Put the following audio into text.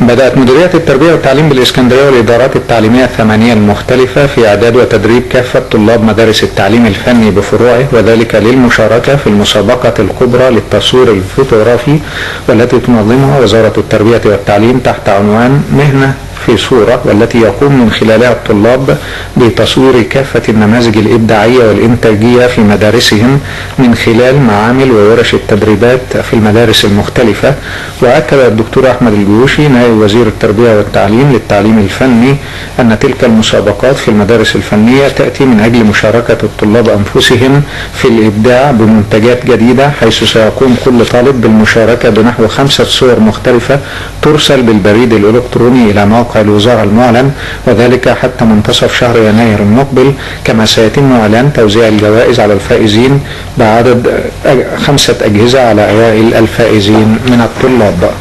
بدأت مديرية التربية والتعليم بالإسكندرية والإدارات التعليمية الثمانية المختلفة في إعداد وتدريب كافة طلاب مدارس التعليم الفني بفروعه، وذلك للمشاركة في المسابقة الكبرى للتصوير الفوتوغرافي والتي تنظمها وزارة التربية والتعليم تحت عنوان مهنة في صورة، والتي يقوم من خلالها الطلاب بتصوير كافة النماذج الإبداعية والإنتاجية في مدارسهم من خلال معامل وورش التدريبات في المدارس المختلفة. وأكد الدكتور أحمد الجيوشي نائب وزير التربية والتعليم للتعليم الفني أن تلك المسابقات في المدارس الفنية تأتي من أجل مشاركة الطلاب أنفسهم في الإبداع بمنتجات جديدة، حيث سيقوم كل طالب بالمشاركة بنحو 5 صور مختلفة ترسل بالبريد الإلكتروني إلى موقع الوزارة المعلن، وذلك حتى منتصف شهر يناير المقبل. كما سيتم إعلان توزيع الجوائز على الفائزين بعدد 5 أجهزة على أوائل الفائزين من الطلاب.